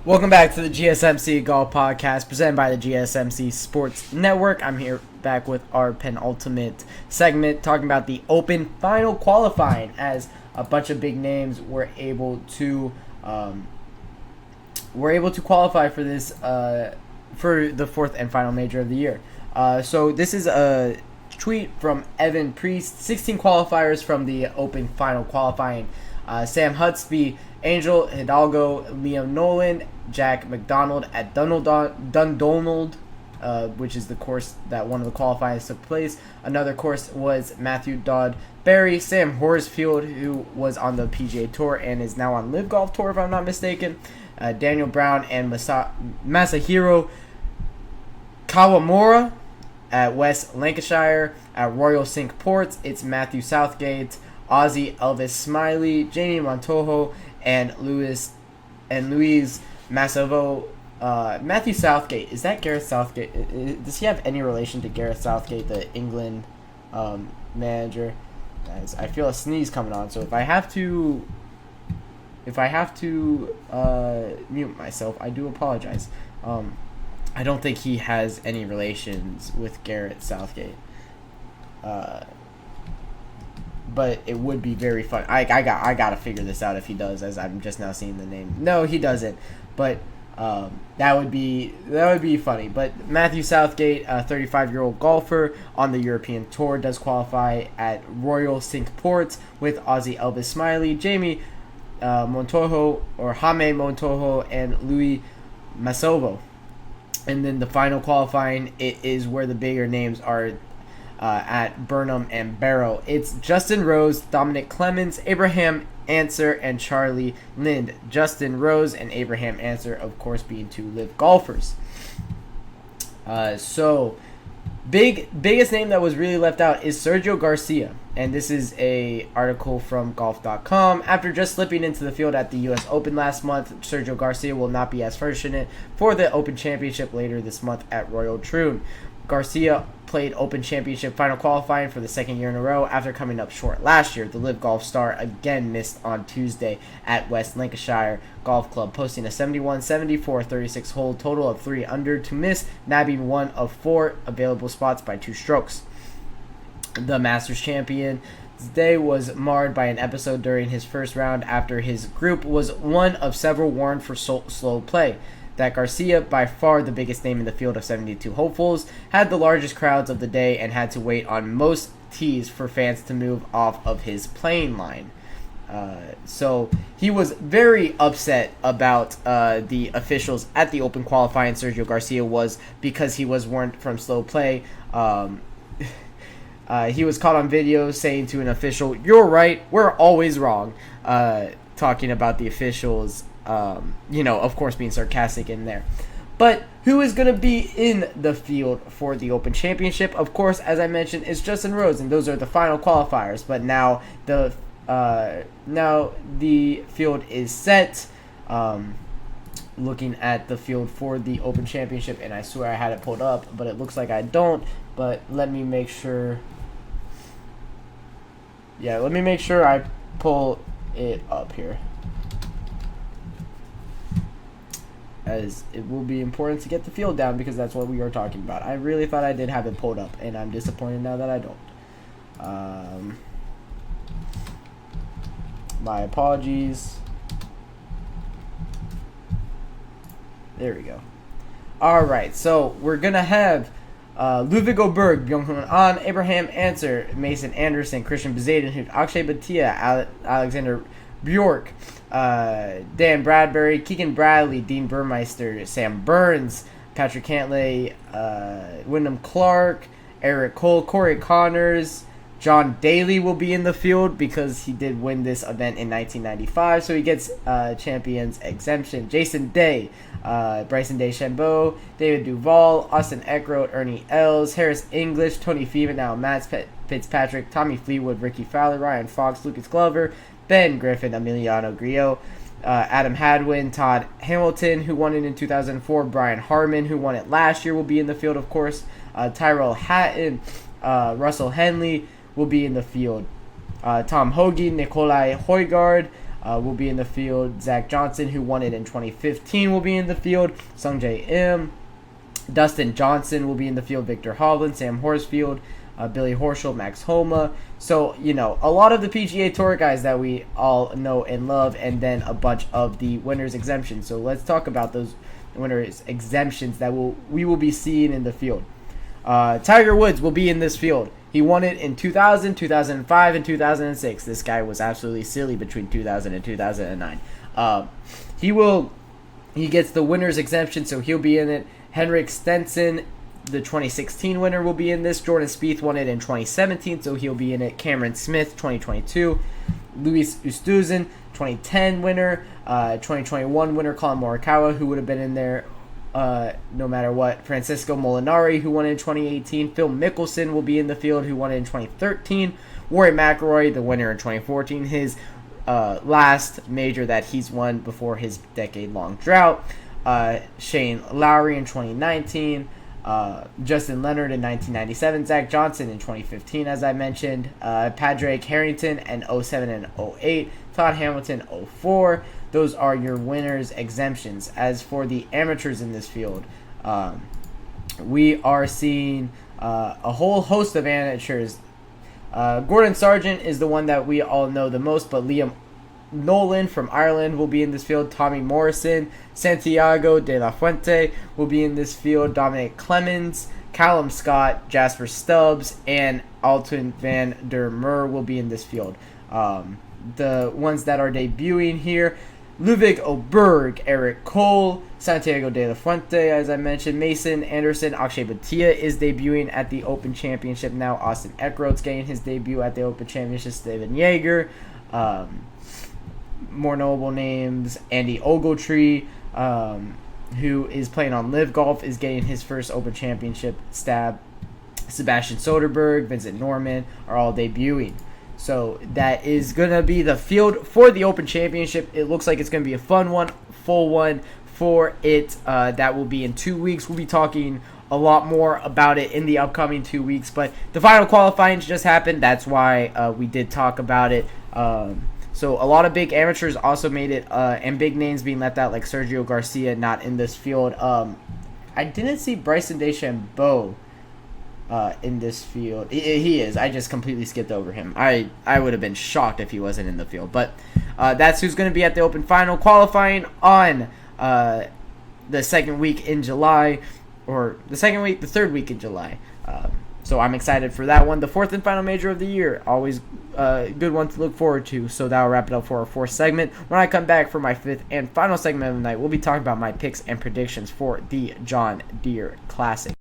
Welcome back to the GSMC Golf Podcast presented by the GSMC Sports Network. I'm here back with our penultimate segment talking about the Open final qualifying as a bunch of big names were able to qualify for this for the fourth and final major of the year. So this is a tweet from Evan Priest. 16 qualifiers from the Open final qualifying. Sam Hutsby, Angel Hidalgo, Liam Nolan, Jack McDonald at Dundonald, which is the course that one of the qualifiers took place. Another course was Matthew Dodd Barry, Sam Horsfield, who was on the PGA Tour and is now on Live Golf Tour, if I'm not mistaken. Daniel Brown and Masahiro Kawamura at West Lancashire. At Royal Cinque Ports, it's Matthew Southgate, Ozzy Elvis Smiley, Jamie Montojo, and Louise Massavo. Matthew Southgate, is that Gareth Southgate? Does he have any relation to Gareth Southgate, the England manager? Guys, I feel a sneeze coming on, so if I have to mute myself, I do apologize. I don't think he has any relations with Gareth Southgate. But it would be very fun. I gotta figure this out if he does, as I'm just now seeing the name. No, he doesn't. But that would be funny. But Matthew Southgate, a 35-year-old golfer on the European Tour, does qualify at Royal Cinque Ports with Ozzy Elvis Smiley, Jamie Montojo or Jaime Montojo, and Louis Masovo. And then the final qualifying, it is where the bigger names are. At Burnham and Barrow. It's Justin Rose, Dominic Clemens, Abraham Answer, and Charlie Lind. Justin Rose and Abraham Answer, of course, being two live golfers. So, biggest name that was really left out is Sergio Garcia. And this is a article from golf.com. After just slipping into the field at the U.S. Open last month, Sergio Garcia will not be as fortunate for the Open Championship later this month at Royal Troon. Garcia played Open Championship final qualifying for the second year in a row after coming up short last year. The Live Golf star again missed on Tuesday at West Lancashire Golf Club, posting a 71, 74, 36 hole total of 3 under to miss, nabbing one of 4 available spots by 2 strokes. The Masters champion day was marred by an episode during his first round after his group was one of several warned for slow play. That Garcia, by far the biggest name in the field of 72 hopefuls, had the largest crowds of the day and had to wait on most tees for fans to move off of his playing line. So he was very upset about the officials at the Open qualifying. Sergio Garcia was, because he was warned from slow play. He was caught on video saying to an official, "You're right, we're always wrong," talking about the officials. Of course, being sarcastic in there. But who is going to be in the field for the Open Championship? Of course, as I mentioned, it's Justin Rose, and those are the final qualifiers. But now the field is set. Looking at the field for the Open Championship, and I swear I had it pulled up, but it looks like I don't. But let me make sure. Yeah, let me make sure I pull it up here, as it will be important to get the field down because that's what we are talking about. I really thought I did have it pulled up, and I'm disappointed now that I don't. My apologies. There we go. Alright, so we're going to have Ludwig Oberg, Byung-Hun An, Abraham Answer, Mason Anderson, Christian Bezaden, Akshay Bhatia, Alexander Bjork, Dan Bradbury, Keegan Bradley, Dean Burmeister, Sam Burns, Patrick Cantlay, Wyndham Clark, Eric Cole, Corey Connors, John Daly will be in the field because he did win this event in 1995, so he gets champions exemption. Jason Day, Bryson DeChambeau, David Duval, Austin Eckroat, Ernie Els, Harris English, Tony Finau, Matt Fitzpatrick, Tommy Fleetwood, Ricky Fowler, Ryan Fox, Lucas Glover, Ben Griffin, Emiliano Grillo, Adam Hadwin, Todd Hamilton, who won it in 2004, Brian Harmon, who won it last year, will be in the field, of course, Tyrell Hatton, Russell Henley will be in the field, Tom Hoagie, Nikolai Højgaard, will be in the field. Zach Johnson, who won it in 2015, will be in the field. Sung Jae Im. Dustin Johnson will be in the field. Victor Hovland, Sam Horsfield, Billy Horschel, Max Homa. So, a lot of the PGA Tour guys that we all know and love, and then a bunch of the winners' exemptions. So let's talk about those winners' exemptions that we will be seeing in the field. Tiger Woods will be in this field. He won it in 2000, 2005, and 2006. This guy was absolutely silly between 2000 and 2009. He gets the winner's exemption, so he'll be in it. Henrik Stenson, the 2016 winner, will be in this. Jordan Spieth won it in 2017, so he'll be in it. Cameron Smith, 2022. Luis Oosthuizen, 2010 winner. 2021 winner Colin Morikawa, who would have been in there no matter what. Francisco Molinari, who won in 2018. Phil Mickelson will be in the field, who won it in 2013. Rory McIlroy, the winner in 2014. His last major that he's won before his decade-long drought. Shane Lowry in 2019. Justin Leonard in 1997. Zach Johnson in 2015, as I mentioned. Padraig Harrington in 07 and 08. Todd Hamilton 04. Those are your winners' exemptions. As for the amateurs in this field, we are seeing a whole host of amateurs. Gordon Sargent is the one that we all know the most, but Liam Nolan from Ireland will be in this field. Tommy Morrison, Santiago de la Fuente will be in this field. Dominic Clemens, Callum Scott, Jasper Stubbs, and Alton van der Merwe will be in this field. The ones that are debuting here: Ludwig Oberg, Eric Cole, Santiago de la Fuente, as I mentioned, Mason Anderson, Akshay Bhatia is debuting at the Open Championship now. Austin Eckroat's getting his debut at the Open Championship. Steven Yeager. More notable names: Andy Ogletree, who is playing on Live Golf, is getting his first Open Championship stab. Sebastian Soderberg, Vincent Norman are all debuting. So that is going to be the field for the Open Championship. It looks like it's going to be a fun one, full one for it. That will be in 2 weeks. We'll be talking a lot more about it in the upcoming 2 weeks. But the final qualifying just happened. That's why we did talk about it. So a lot of big amateurs also made it, and big names being left out, like Sergio Garcia, not in this field. I didn't see Bryson DeChambeau in this field. He is. I just completely skipped over him. I would have been shocked if he wasn't in the field. But that's who's going to be at the Open Final qualifying on the second week in July, or the third week in July. So I'm excited for that one. The fourth and final major of the year. Always a good one to look forward to. So that'll wrap it up for our fourth segment. When I come back for my fifth and final segment of the night, we'll be talking about my picks and predictions for the John Deere Classic.